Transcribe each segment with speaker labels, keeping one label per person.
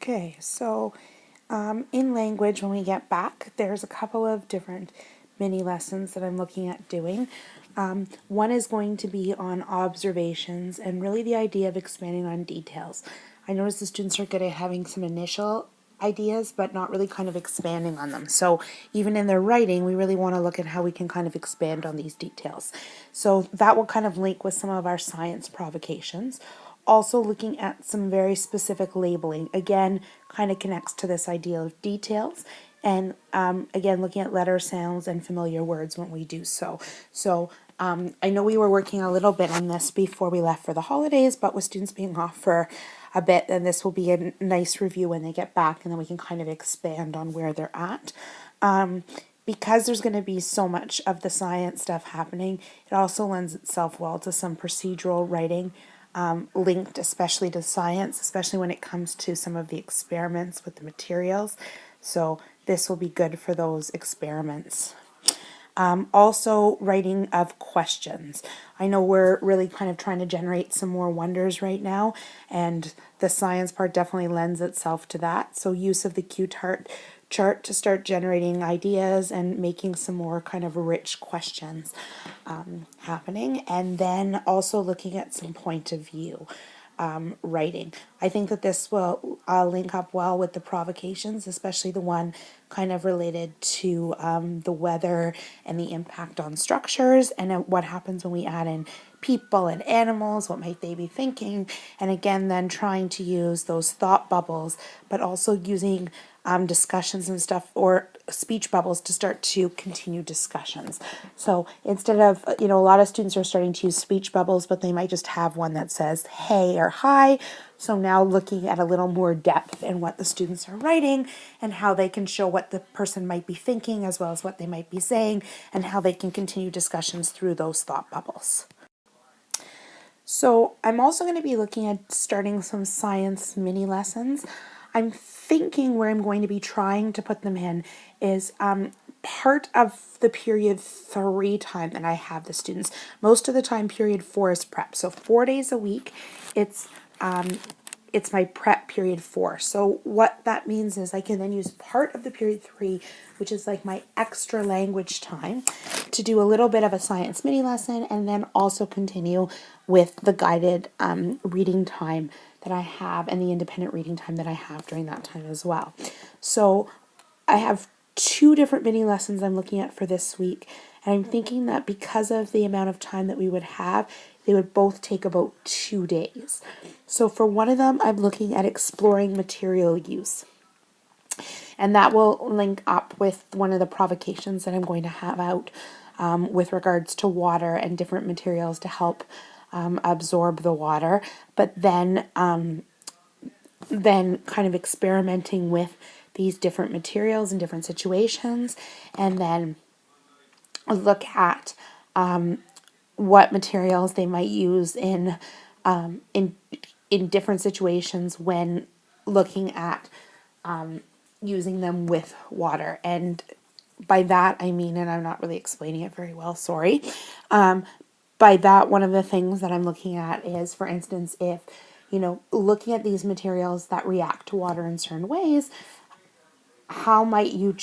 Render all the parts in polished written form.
Speaker 1: Okay, so in language, when we get back, there's a couple of different mini lessons that I'm looking at doing. One is going to be on observations and really the idea of expanding on details. I notice the students are good at having some initial ideas, but not really kind of expanding on them. So even in their writing, we really want to look at how we can kind of expand on these details. So that will kind of link with some of our science provocations. Also looking at some very specific labeling, again, kind of connects to this idea of details. And again, looking at letter sounds and familiar words when we do so. So I know we were working a little bit on this before we left for the holidays, but with students being off for a bit, then this will be a nice review when they get back, and then we can kind of expand on where they're at. Because there's going to be so much of the science stuff happening, it also lends itself well to some procedural writing linked especially to science, especially when it comes to some of the experiments with the materials. So this will be good for those experiments. Also writing of questions. I know we're really kind of trying to generate some more wonders right now, and the science part definitely lends itself to that. So use of the chart to start generating ideas and making some more kind of rich questions happening. And then also looking at some point of view writing. I think that this will link up well with the provocations, especially the one kind of related to the weather and the impact on structures, and what happens when we add in people and animals, what might they be thinking, and again then trying to use those thought bubbles, but also using discussions and stuff or speech bubbles to start to continue discussions. So instead of, a lot of students are starting to use speech bubbles, but they might just have one that says hey or hi. So now looking at a little more depth in what the students are writing and how they can show what the person might be thinking as well as what they might be saying, and how they can continue discussions through those thought bubbles. So I'm also going to be looking at starting some science mini lessons. I'm thinking where I'm going to be trying to put them in is part of the period 3 time that I have the students. Most of the time period 4 is prep. So 4 days a week, it's my prep period 4. So what that means is I can then use part of the period 3, which is like my extra language time, to do a little bit of a science mini lesson, and then also continue with the guided reading time that I have and the independent reading time that I have during that time as well. So I have 2 different mini lessons I'm looking at for this week, and I'm thinking that because of the amount of time that we would have, they would both take about 2 days. So for one of them, I'm looking at exploring material use. And that will link up with one of the provocations that I'm going to have out with regards to water and different materials to help absorb the water. But then kind of experimenting with these different materials in different situations, and then look at what materials they might use in different situations when looking at using them with water. And by that I mean, and I'm not really explaining it very well, sorry. By that, one of the things that I'm looking at is, for instance, if looking at these materials that react to water in certain ways, how might you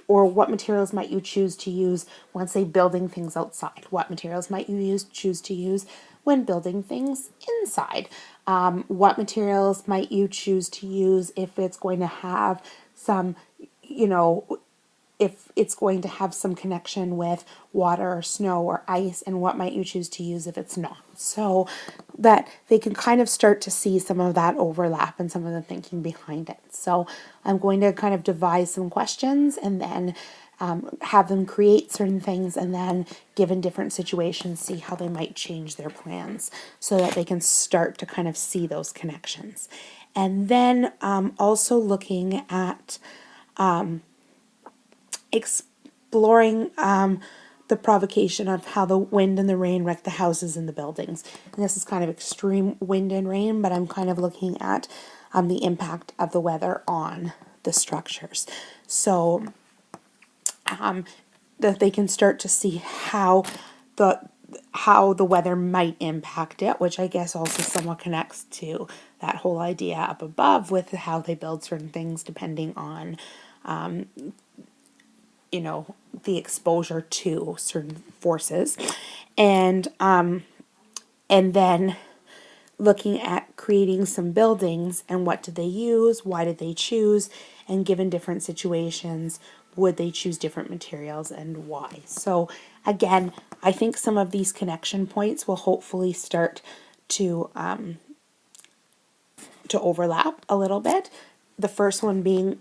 Speaker 1: or what materials might you choose to use when, say, building things outside? What materials might you choose to use when building things inside? What materials might you choose to use if it's going to have some, if it's going to have some connection with water or snow or ice, and what might you choose to use if it's not? So that they can kind of start to see some of that overlap and some of the thinking behind it. So I'm going to kind of devise some questions and then have them create certain things, and then given different situations, see how they might change their plans so that they can start to kind of see those connections. And then also looking at exploring the provocation of how the wind and the rain wreck the houses and the buildings. And this is kind of extreme wind and rain, but I'm kind of looking at the impact of the weather on the structures. So that they can start to see how how the weather might impact it, which I guess also somewhat connects to that whole idea up above with how they build certain things depending on, the exposure to certain forces. And, and then looking at creating some buildings and what did they use, why did they choose, and given different situations, would they choose different materials and why. So again, I think some of these connection points will hopefully start to overlap a little bit. The first one being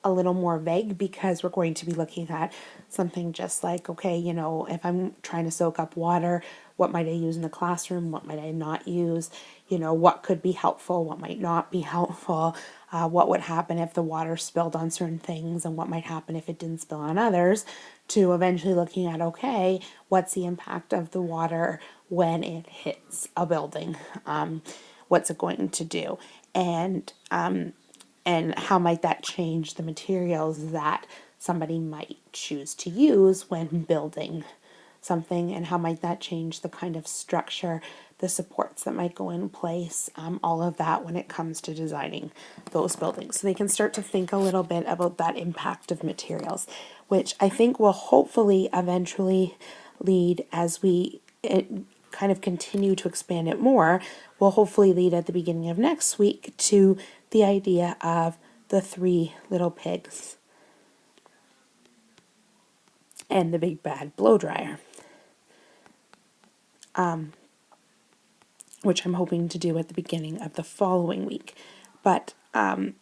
Speaker 1: a little more vague because we're going to be looking at something just like, okay, if I'm trying to soak up water, what might I use in the classroom? What might I not use? What could be helpful? What might not be helpful? What would happen if the water spilled on certain things and what might happen if it didn't spill on others? To eventually looking at, okay, what's the impact of the water when it hits a building? What's it going to do? And how might that change the materials that somebody might choose to use when building something, and how might that change the kind of structure, the supports that might go in place, all of that when it comes to designing those buildings. So they can start to think a little bit about that impact of materials, which I think will hopefully eventually lead, as we kind of continue to expand it more, will hopefully lead at the beginning of next week to the idea of the 3 little pigs and the big bad blow dryer, which I'm hoping to do at the beginning of the following week. But the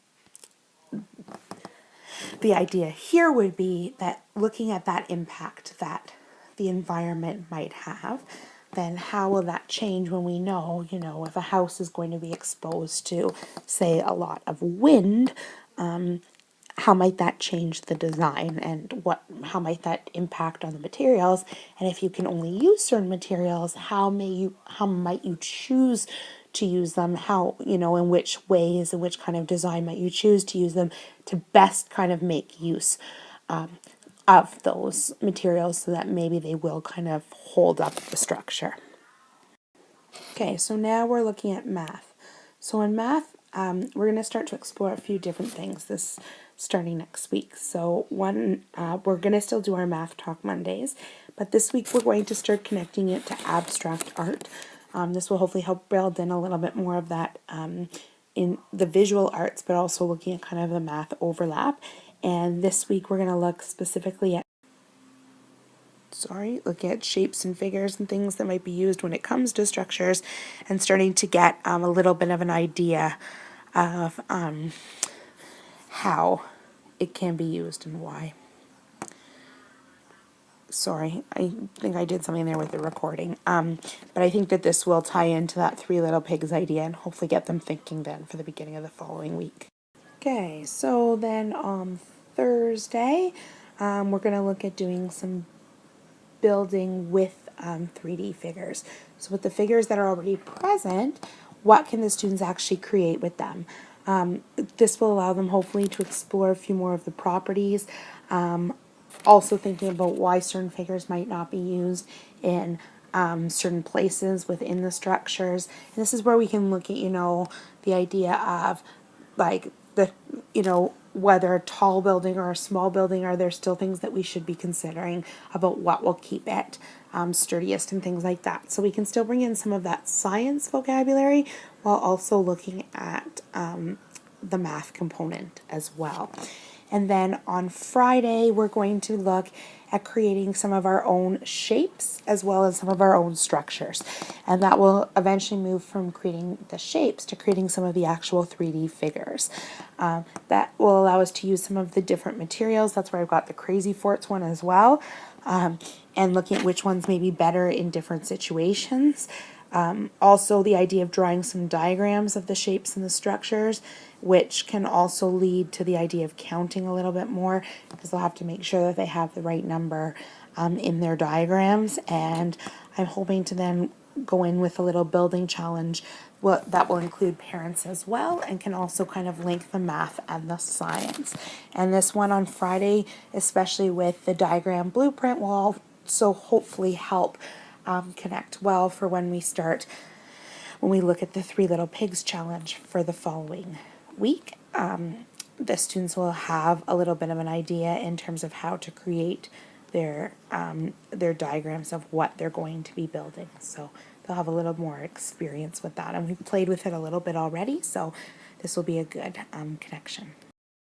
Speaker 1: idea here would be that looking at that impact that the environment might have, then how will that change when we know, if a house is going to be exposed to, say, a lot of wind, how might that change the design, and how might that impact on the materials? And if you can only use certain materials, how might you choose to use them? How, in which ways, in which kind of design might you choose to use them to best kind of make use of those materials so that maybe they will kind of hold up the structure. Okay, so now we're looking at math. So in math, we're going to start to explore a few different things this starting next week. So one, we're going to still do our Math Talk Mondays, but this week we're going to start connecting it to abstract art. This will hopefully help build in a little bit more of that in the visual arts, but also looking at kind of the math overlap. And this week we're going to look specifically at look at shapes and figures and things that might be used when it comes to structures, and starting to get a little bit of an idea of how it can be used and why. Sorry, I think I did something there with the recording. But I think that this will tie into that 3 little pigs idea and hopefully get them thinking then for the beginning of the following week. Okay, so then on Thursday, we're going to look at doing some building with 3D figures. So with the figures that are already present, what can the students actually create with them? This will allow them hopefully to explore a few more of the properties. Also thinking about why certain figures might not be used in certain places within the structures. And this is where we can look at, the idea of like whether a tall building or a small building, are there still things that we should be considering about what will keep it sturdiest and things like that. So we can still bring in some of that science vocabulary while also looking at the math component as well. And then on Friday, we're going to look at creating some of our own shapes as well as some of our own structures. And that will eventually move from creating the shapes to creating some of the actual 3D figures. That will allow us to use some of the different materials. That's where I've got the Crazy Forts one as well. And looking at which ones may be better in different situations. Also the idea of drawing some diagrams of the shapes and the structures, which can also lead to the idea of counting a little bit more, because they'll have to make sure that they have the right number in their diagrams. And I'm hoping to then go in with a little building challenge that will include parents as well, and can also kind of link the math and the science. And this one on Friday, especially with the diagram blueprint, will so hopefully help connect well for when we look at the Three Little Pigs challenge for the following week. The students will have a little bit of an idea in terms of how to create their diagrams of what they're going to be building. So they'll have a little more experience with that, and we've played with it a little bit already, so this will be a good connection.